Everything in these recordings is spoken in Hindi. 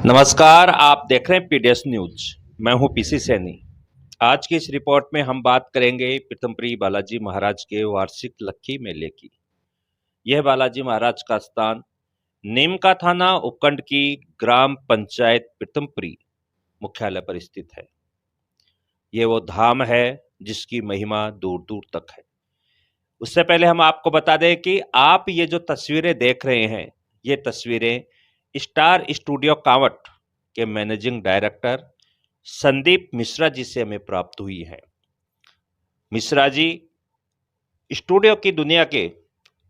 नमस्कार, आप देख रहे हैं पीडीएस न्यूज। मैं हूं पीसी सैनी। आज की इस रिपोर्ट में हम बात करेंगे पीतमपुरी बालाजी महाराज के वार्षिक लक्खी मेले की। यह बालाजी महाराज का स्थान नीमका थाना उपखंड की ग्राम पंचायत पीतमपुरी मुख्यालय पर स्थित है। ये वो धाम है जिसकी महिमा दूर दूर तक है। उससे पहले हम आपको बता दें कि आप ये जो तस्वीरें देख रहे हैं, ये तस्वीरें स्टार स्टूडियो कांवट के मैनेजिंग डायरेक्टर संदीप मिश्रा जी से हमें प्राप्त हुई है। मिश्रा जी स्टूडियो की दुनिया के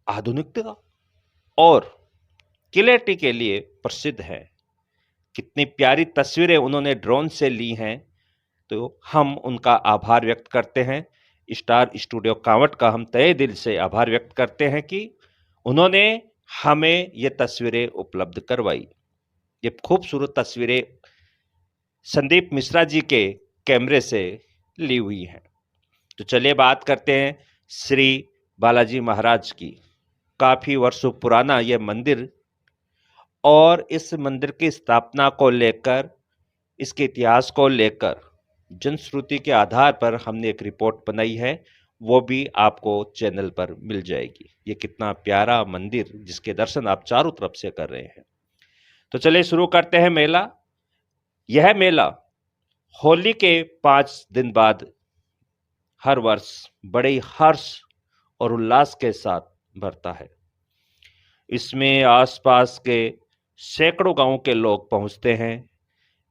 आधुनिकता और क्लैरिटी के लिए प्रसिद्ध है। कितनी प्यारी तस्वीरें उन्होंने ड्रोन से ली हैं, तो हम उनका आभार व्यक्त करते हैं। स्टार स्टूडियो कांवट का हम तहे दिल से आभार व्यक्त करते हैं कि उन्होंने हमें ये तस्वीरें उपलब्ध करवाई। ये खूबसूरत तस्वीरें संदीप मिश्रा जी के कैमरे से ली हुई हैं। तो चलिए बात करते हैं श्री बालाजी महाराज की। काफी वर्षों पुराना यह मंदिर और इस मंदिर की स्थापना को लेकर, इसके इतिहास को लेकर जनश्रुति के आधार पर हमने एक रिपोर्ट बनाई है, वो भी आपको चैनल पर मिल जाएगी। ये कितना प्यारा मंदिर जिसके दर्शन आप चारों तरफ से कर रहे हैं। तो चलिए शुरू करते हैं मेला। यह मेला होली के 5 दिन बाद हर वर्ष बड़े ही हर्ष और उल्लास के साथ भरता है। इसमें आसपास के सैकड़ों गांवों के लोग पहुंचते हैं।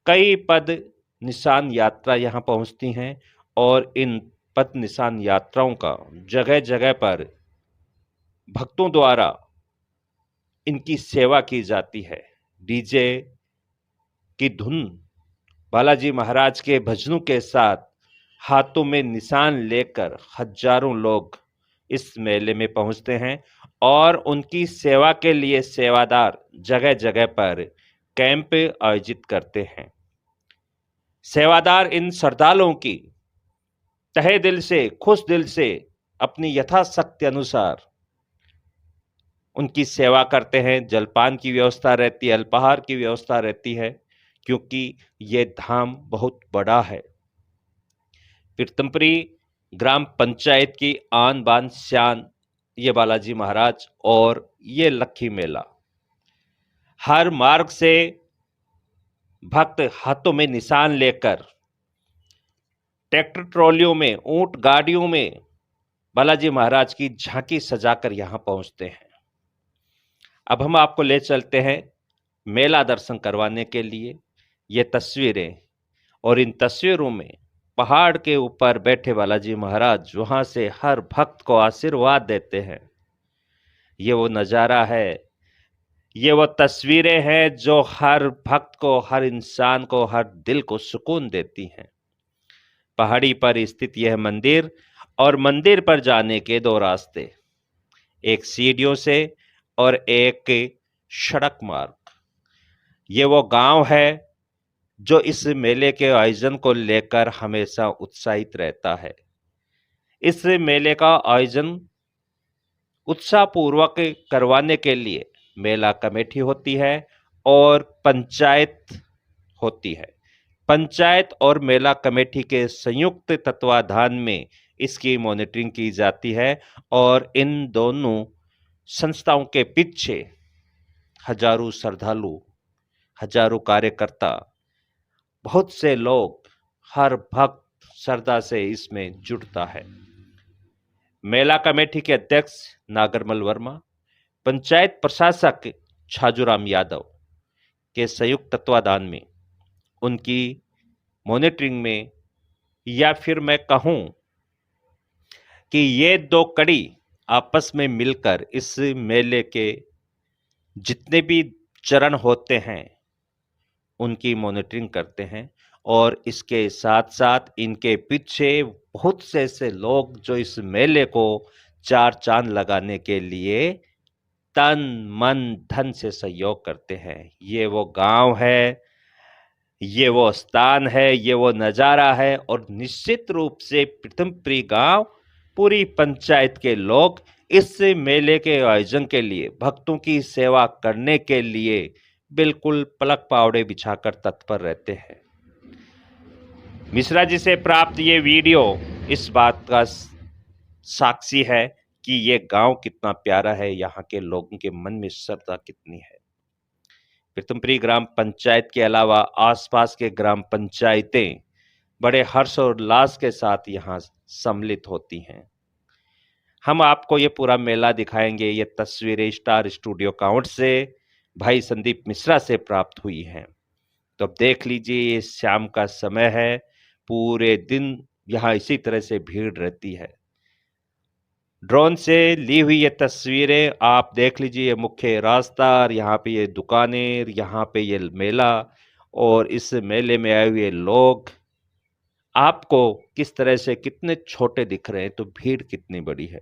कई पद निशान यात्रा यहां पहुंचती हैं और इन पद निशान यात्राओं का जगह जगह पर भक्तों द्वारा इनकी सेवा की जाती है। डीजे की धुन, बालाजी महाराज के भजनों के साथ हाथों में निशान लेकर हजारों लोग इस मेले में पहुंचते हैं और उनकी सेवा के लिए सेवादार जगह जगह पर कैंप आयोजित करते हैं। सेवादार इन श्रद्धालुओं की तहे दिल से, खुश दिल से अपनी यथाशक्ति अनुसार उनकी सेवा करते हैं। जलपान की व्यवस्था रहती है, अल्पाहार की व्यवस्था रहती है, क्योंकि ये धाम बहुत बड़ा है। पीतमपुरी ग्राम पंचायत की आन बान शान ये बालाजी महाराज और ये लक्खी मेला। हर मार्ग से भक्त हाथों में निशान लेकर ट्रैक्टर ट्रॉलियों में, ऊंट गाड़ियों में बालाजी महाराज की झांकी सजाकर यहां पहुंचते हैं। अब हम आपको ले चलते हैं मेला दर्शन करवाने के लिए। ये तस्वीरें, और इन तस्वीरों में पहाड़ के ऊपर बैठे बालाजी महाराज वहां से हर भक्त को आशीर्वाद देते हैं। ये वो नज़ारा है, ये वो तस्वीरें हैं जो हर भक्त को, हर इंसान को, हर दिल को सुकून देती हैं। पहाड़ी पर स्थित यह मंदिर और मंदिर पर जाने के 2 रास्ते, एक सीढ़ियों से और एक सड़क मार्ग। ये वो गांव है जो इस मेले के आयोजन को लेकर हमेशा उत्साहित रहता है। इस मेले का आयोजन उत्साहपूर्वक करवाने के लिए मेला कमेटी होती है और पंचायत होती है। पंचायत और मेला कमेटी के संयुक्त तत्वाधान में इसकी मॉनिटरिंग की जाती है और इन दोनों संस्थाओं के पीछे हजारों श्रद्धालु, हजारों कार्यकर्ता, बहुत से लोग, हर भक्त श्रद्धा से इसमें जुड़ता है। मेला कमेटी के अध्यक्ष नागरमल वर्मा, पंचायत प्रशासक छाजूराम यादव के संयुक्त तत्वाधान में, उनकी मॉनिटरिंग में, या फिर मैं कहूं कि ये 2 कड़ी आपस में मिलकर इस मेले के जितने भी चरण होते हैं उनकी मॉनिटरिंग करते हैं। और इसके साथ साथ इनके पीछे बहुत से ऐसे लोग जो इस मेले को 4 चांद लगाने के लिए तन मन धन से सहयोग करते हैं। ये वो गांव है, ये वो स्थान है, ये वो नज़ारा है, और निश्चित रूप से पीतमपुरी गांव, पूरी पंचायत के लोग इस मेले के आयोजन के लिए, भक्तों की सेवा करने के लिए बिल्कुल पलक पावड़े बिछाकर तत्पर रहते हैं। मिश्रा जी से प्राप्त ये वीडियो इस बात का साक्षी है कि ये गांव कितना प्यारा है, यहाँ के लोगों के मन में श्रद्धा कितनी है। प्रीतमपुरी ग्राम पंचायत के अलावा आसपास के ग्राम पंचायतें बड़े हर्ष और उल्लास के साथ यहाँ सम्मिलित होती हैं। हम आपको ये पूरा मेला दिखाएंगे। ये तस्वीरें स्टार स्टूडियो काउंट से भाई संदीप मिश्रा से प्राप्त हुई हैं। तो अब देख लीजिए, ये शाम का समय है, पूरे दिन यहाँ इसी तरह से भीड़ रहती है। ड्रोन से ली हुई ये तस्वीरें आप देख लीजिए। ये मुख्य रास्ता और यहाँ पे ये दुकानें, यहाँ पे ये मेला और इस मेले में आए हुए लोग आपको किस तरह से कितने छोटे दिख रहे हैं, तो भीड़ कितनी बड़ी है।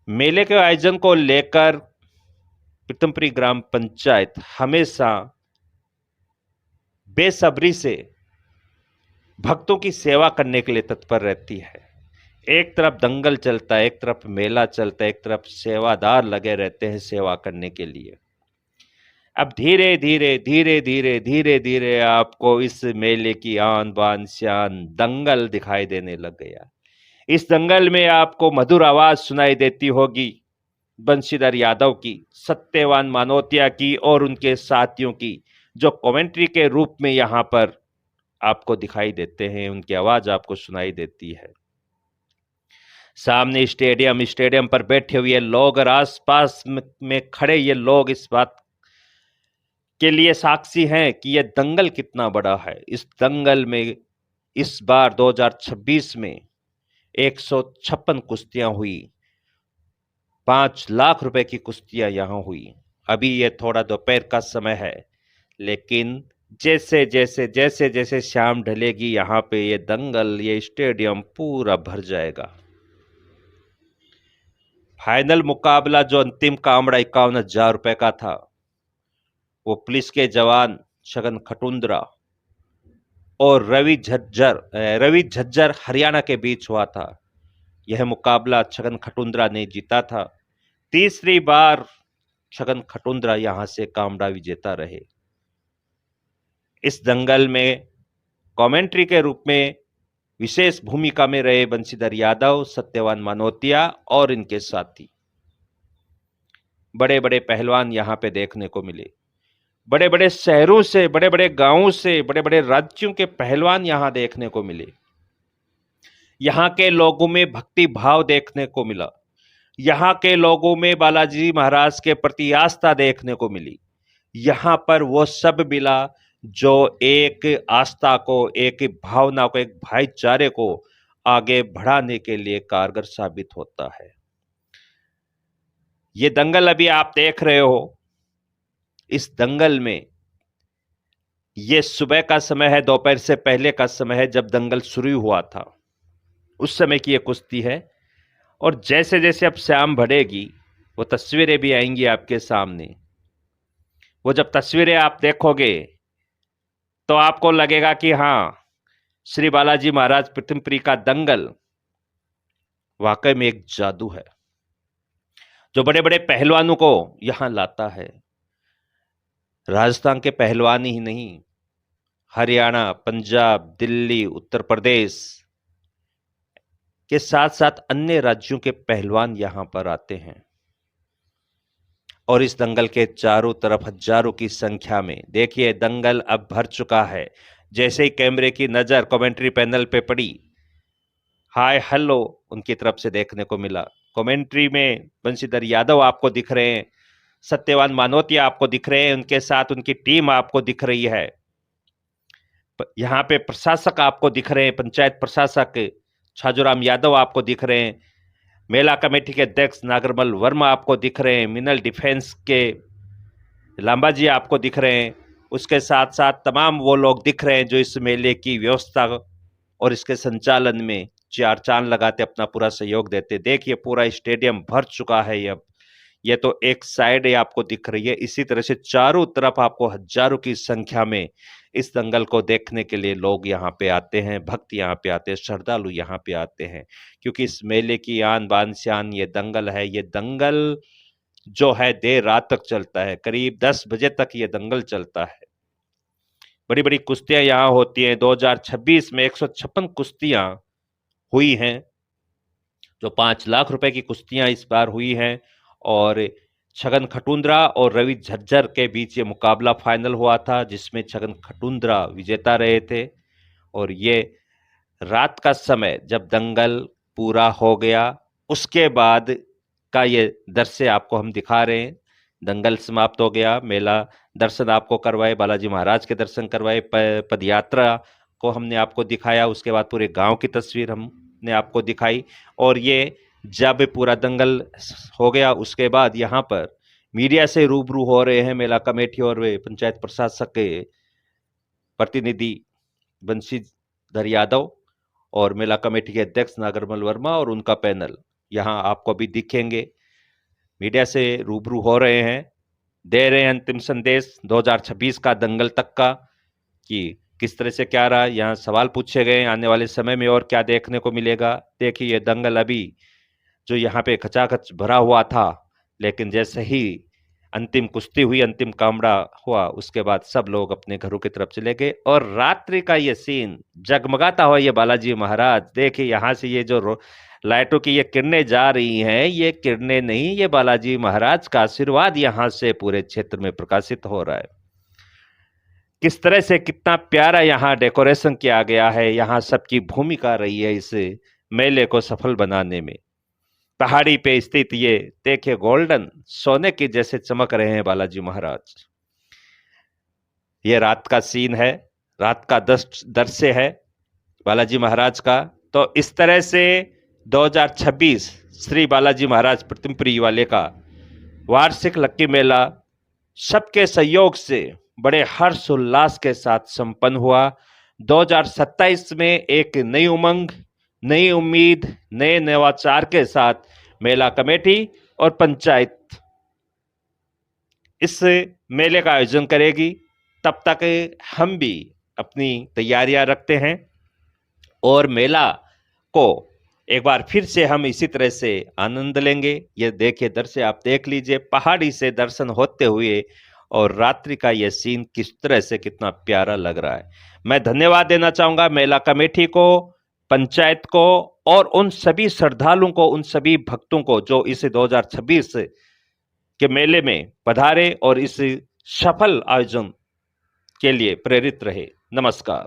मेले के आयोजन को लेकर प्रीतमपुरी ग्राम पंचायत हमेशा बेसब्री से भक्तों की सेवा करने के लिए तत्पर रहती है। एक तरफ दंगल चलता है, एक तरफ मेला चलता है, एक तरफ सेवादार लगे रहते हैं सेवा करने के लिए। अब धीरे धीरे धीरे धीरे धीरे धीरे आपको इस मेले की आन बान शान दंगल दिखाई देने लग गया। इस दंगल में आपको मधुर आवाज सुनाई देती होगी बंशीधर यादव की, सत्यवान मानोतिया की और उनके साथियों की, जो कमेंट्री के रूप में यहाँ पर आपको दिखाई देते हैं। उनकी आवाज आपको सुनाई देती है। सामने स्टेडियम पर बैठे हुए लोग और आसपास में खड़े ये लोग इस बात के लिए साक्षी हैं कि यह दंगल कितना बड़ा है। इस दंगल में इस बार 2026 में 156 कुश्तियां हुई, 5 लाख रुपए की कुश्तियां यहां हुई। अभी ये थोड़ा दोपहर का समय है, लेकिन जैसे जैसे जैसे जैसे शाम ढलेगी यहाँ पे ये दंगल, ये स्टेडियम पूरा भर जाएगा। फाइनल मुकाबला जो अंतिम कामड़ा 51,000 रुपए का था, वो पुलिस के जवान छगन खटुंद्रा और रवि झज्जर हरियाणा के बीच हुआ था। यह मुकाबला छगन खटुंद्रा ने जीता था। तीसरी बार छगन खटुंद्रा यहां से कामड़ा विजेता रहे। इस दंगल में कमेंट्री के रूप में विशेष भूमिका में रहे बंशीधर यादव, सत्यवान मानोतिया और इनके साथी। बड़े बड़े पहलवान यहां पे देखने को मिले। बड़े बड़े शहरों से, बड़े बड़े गांवों से, बड़े बड़े राज्यों के पहलवान यहां देखने को मिले। यहां के लोगों में भक्ति भाव देखने को मिला। यहां के लोगों में बालाजी महाराज के प्रति आस्था देखने को मिली। यहां पर वो सब मिला जो एक आस्था को, एक भावना को, एक भाईचारे को आगे बढ़ाने के लिए कारगर साबित होता है। ये दंगल अभी आप देख रहे हो। इस दंगल में ये सुबह का समय है, दोपहर से पहले का समय है, जब दंगल शुरू हुआ था उस समय की ये कुश्ती है। और जैसे जैसे अब शाम बढ़ेगी, वो तस्वीरें भी आएंगी आपके सामने। वो जब तस्वीरें आप देखोगे तो आपको लगेगा कि हाँ, श्री बालाजी महाराज प्रीतमपुरी का दंगल वाकई में एक जादू है, जो बड़े बड़े पहलवानों को यहां लाता है। राजस्थान के पहलवान ही नहीं, हरियाणा, पंजाब, दिल्ली, उत्तर प्रदेश के साथ साथ अन्य राज्यों के पहलवान यहां पर आते हैं। और इस दंगल के चारों तरफ हजारों की संख्या में, देखिए दंगल अब भर चुका है। जैसे ही कैमरे की नजर कमेंट्री पैनल पे पड़ी, हाय हेलो उनकी तरफ से देखने को मिला। कमेंट्री में बंशीधर यादव आपको दिख रहे हैं, सत्यवान मानोतिया आपको दिख रहे हैं, उनके साथ उनकी टीम आपको दिख रही है। यहाँ पे प्रशासक आपको दिख रहे हैं, पंचायत प्रशासक छाजूराम यादव आपको दिख रहे हैं। मेला कमेटी के अध्यक्ष नागरमल वर्मा आपको दिख रहे हैं। मिनल डिफेंस के लांबा जी आपको दिख रहे हैं। उसके साथ साथ तमाम वो लोग दिख रहे हैं जो इस मेले की व्यवस्था और इसके संचालन में चार चांद लगाते अपना पूरा सहयोग देते। देखिए पूरा स्टेडियम भर चुका है। अब ये तो एक साइड है आपको दिख रही है, इसी तरह से चारों तरफ आपको हजारों की संख्या में इस दंगल को देखने के लिए लोग यहाँ पे आते हैं, भक्त यहाँ पे आते हैं, श्रद्धालु यहाँ पे आते हैं, क्योंकि इस मेले की आन बान शान ये दंगल है। ये दंगल जो है देर रात तक चलता है, करीब 10 बजे तक ये दंगल चलता है। बड़ी बड़ी कुश्तियां यहाँ होती हैं। 2026 में 156 कुश्तियां हुई हैं, जो 5 लाख रुपए की कुश्तियां इस बार हुई हैं। और छगन खटुंद्रा और रवि झज्जर के बीच ये मुकाबला फाइनल हुआ था, जिसमें छगन खटुंद्रा विजेता रहे थे। और ये रात का समय जब दंगल पूरा हो गया, उसके बाद का ये दृश्य आपको हम दिखा रहे हैं। दंगल समाप्त हो गया, मेला दर्शन आपको करवाए, बालाजी महाराज के दर्शन करवाए, पदयात्रा को हमने आपको दिखाया, उसके बाद पूरे गांव की तस्वीर हमने आपको दिखाई। और ये जब पूरा दंगल हो गया, उसके बाद यहाँ पर मीडिया से रूबरू हो रहे हैं मेला कमेटी और वे पंचायत प्रशासक के प्रतिनिधि बंशीधर यादव और मेला कमेटी के अध्यक्ष नागरमल वर्मा और उनका पैनल यहाँ आपको भी दिखेंगे। मीडिया से रूबरू हो रहे हैं, दे रहे हैं अंतिम संदेश 2026 का दंगल तक का, कि किस तरह से क्या रहा। यहाँ सवाल पूछे गए आने वाले समय में और क्या देखने को मिलेगा। देखिए, ये दंगल अभी जो यहाँ पे खचाखच भरा हुआ था, लेकिन जैसे ही अंतिम कुश्ती हुई, अंतिम कामड़ा हुआ, उसके बाद सब लोग अपने घरों की तरफ चले गए। और रात्रि का ये सीन जगमगाता हुआ ये बालाजी महाराज, देखिए यहाँ से ये जो लाइटों की ये किरणें जा रही हैं, ये किरणें नहीं, ये बालाजी महाराज का आशीर्वाद यहाँ से पूरे क्षेत्र में प्रकाशित हो रहा है। किस तरह से कितना प्यारा यहाँ डेकोरेशन किया गया है, यहाँ सबकी भूमिका रही है इस मेले को सफल बनाने में। पहाड़ी पे स्थित ये देखिए, गोल्डन सोने की जैसे चमक रहे हैं बालाजी महाराज। ये रात का सीन है, रात का दृश्य है बालाजी महाराज का। तो इस तरह से 2026 श्री बालाजी महाराज प्रतिमपुरी वाले का वार्षिक लक्की मेला सबके सहयोग से बड़े हर्ष उल्लास के साथ संपन्न हुआ। 2027 में एक नई उमंग, नई उम्मीद, नए नवाचार के साथ मेला कमेटी और पंचायत इस मेले का आयोजन करेगी। तब तक हम भी अपनी तैयारियां रखते हैं और मेला को एक बार फिर से हम इसी तरह से आनंद लेंगे। ये देखिए दृश्य आप देख लीजिए, पहाड़ी से दर्शन होते हुए और रात्रि का यह सीन किस तरह से कितना प्यारा लग रहा है। मैं धन्यवाद देना चाहूंगा मेला कमेटी को, पंचायत को और उन सभी श्रद्धालुओं को, उन सभी भक्तों को जो इस 2026 के मेले में पधारे और इस सफल आयोजन के लिए प्रेरित रहे। नमस्कार।